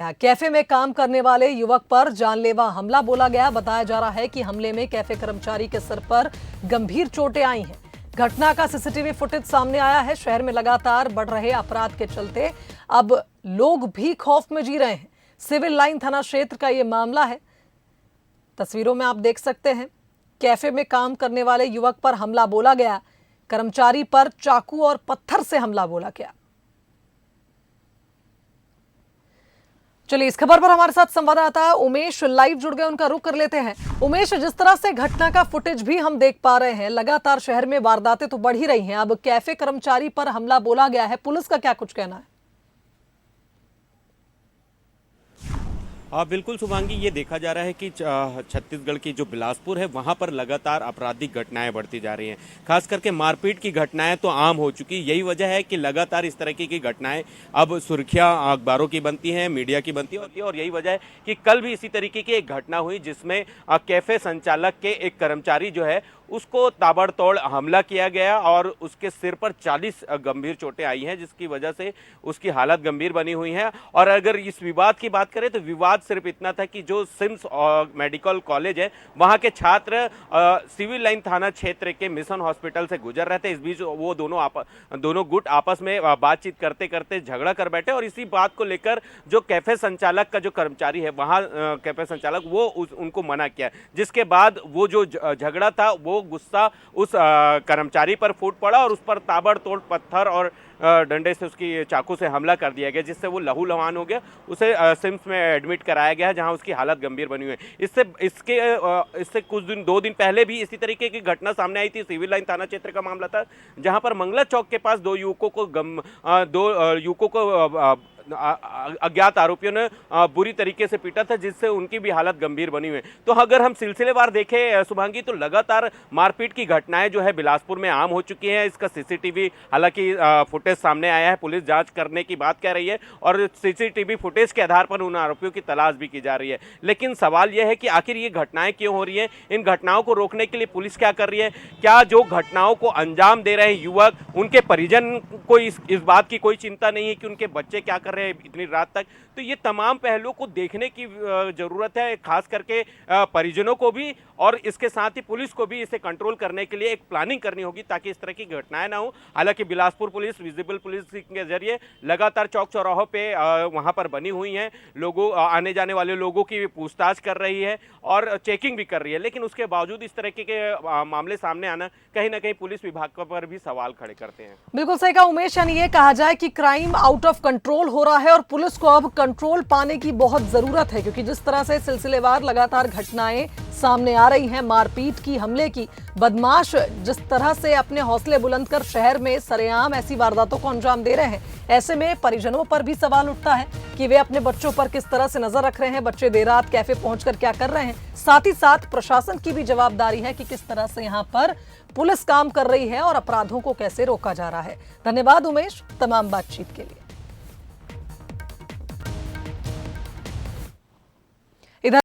Cafe में काम करने वाले युवक पर जानलेवा हमला बोला गया। बताया जा रहा है कि हमले में कैफे कर्मचारी के सिर पर गंभीर चोटें आई हैं। घटना का सीसीटीवी फुटेज सामने आया है। शहर में लगातार बढ़ रहे अपराध के चलते अब लोग भी खौफ में जी रहे हैं। सिविल लाइन थाना क्षेत्र का यह मामला है। तस्वीरों में आप देख सकते हैं, कैफे में काम करने वाले युवक पर हमला बोला गया। कर्मचारी पर चाकू और पत्थर से हमला बोला गया। चलिए, इस खबर पर हमारे साथ संवाददाता उमेश लाइव जुड़ गए, उनका रुख कर लेते हैं। उमेश, जिस तरह से घटना का फुटेज भी हम देख पा रहे हैं, लगातार शहर में वारदातें तो बढ़ ही रही हैं। अब कैफे कर्मचारी पर हमला बोला गया है, पुलिस का क्या कुछ कहना है? बिल्कुल शुभांगी, ये देखा जा रहा है कि छत्तीसगढ़ की जो बिलासपुर है वहां पर लगातार आपराधिक घटनाएं बढ़ती जा रही हैं। खास करके मारपीट की घटनाएं तो आम हो चुकी। यही वजह है कि लगातार इस तरह की घटनाएं अब सुर्खियां अखबारों की बनती हैं, मीडिया की बनती है। और यही वजह है कि कल भी इसी तरीके की एक घटना हुई जिसमें कैफे संचालक के एक कर्मचारी जो है उसको ताबड़तोड़ हमला किया गया और उसके सिर पर 40 गंभीर चोटें आई हैं, जिसकी वजह से उसकी हालत गंभीर बनी हुई है। और अगर इस विवाद की बात करें तो विवाद सिर्फ इतना था कि जो सिम्स मेडिकल कॉलेज है वहां के छात्र सिविल लाइन थाना क्षेत्र के मिशन हॉस्पिटल से गुजर रहे थे। इस बीच वो दोनों गुट आपस में बातचीत करते करते झगड़ा कर बैठे और इसी बात को लेकर जो कैफे संचालक का जो कर्मचारी है वहां कैफे संचालक वो उनको मना किया, जिसके बाद वो जो झगड़ा था वो गुस्सा उस कर्मचारी पर फूट पड़ा और उस पर ताबड़तोड़ पत्थर और डंडे से उसकी चाकू से हमला कर दिया गया, जिससे वो लहूलुहान हो गया। उसे सिम्स में एडमिट कराया गया, जहां उसकी हालत गंभीर बनी हुई है। इससे कुछ दिन 2 दिन पहले भी इसी तरीके की घटना सामने आई थी। सिविल लाइन थाना क्षेत्र का मामला था, जहां पर मंगला चौक के पास दो युवकों को अज्ञात आरोपियों ने बुरी तरीके से पीटा था, जिससे उनकी भी हालत गंभीर बनी हुई है। तो अगर हम सिलसिलेवार देखें शुभांगी, तो लगातार मारपीट की घटनाएं जो है बिलासपुर में आम हो चुकी हैं। इसका सीसीटीवी हालांकि फुटेज सामने आया है, पुलिस जांच करने की बात कह रही है और सीसीटीवी फुटेज के आधार पर उन आरोपियों की तलाश भी की जा रही है। लेकिन सवाल यह है कि आखिर ये घटनाएं क्यों हो रही हैं? इन घटनाओं को रोकने के लिए पुलिस क्या कर रही है? क्या जो घटनाओं को अंजाम दे रहे हैं युवक, उनके परिजन को इस बात की कोई चिंता नहीं है कि उनके बच्चे क्या कर रहे हैं इतनी रात तक? तो ये तमाम पहलुओं को देखने की जरूरत है, खास करके परिजनों को भी और इसके साथ ही पुलिस को भी इसे कंट्रोल करने के लिए एक प्लानिंग करनी होगी ताकि इस तरह की घटनाएं ना हो। हालांकि बिलासपुर पुलिस विजिबल पुलिस के जरिए लगातार चौक चौराहों पे वहां पर बनी हुई है, लोगों आने जाने वाले लोगों की पूछताछ कर रही है और चेकिंग भी कर रही है। लेकिन उसके बावजूद इस तरह के मामले सामने आना कहीं ना कहीं पुलिस विभाग पर भी सवाल खड़े करते हैं। बिल्कुल सही कहा उमेश, यानी ये कहा जाए कि क्राइम आउट ऑफ कंट्रोल हो रहा है और पुलिस को अब कंट्रोल पाने की बहुत जरूरत है, क्योंकि जिस तरह से सिलसिलेवार लगातार घटनाएं सामने आ रही हैं, मारपीट की, हमले की, बदमाश जिस तरह से अपने हौसले बुलंद कर शहर में सरेआम ऐसी वारदातों को अंजाम दे रहे हैं, ऐसे में परिजनों पर भी सवाल उठता है कि वे अपने बच्चों पर किस तरह से नजर रख रहे हैं, बच्चे देर रात कैफे पहुंचकर क्या कर रहे हैं। साथ ही साथ प्रशासन की भी जवाबदारी है कि किस तरह से यहां पर पुलिस काम कर रही है और अपराधों को कैसे रोका जा रहा है। धन्यवाद उमेश तमाम बातचीत के लिए।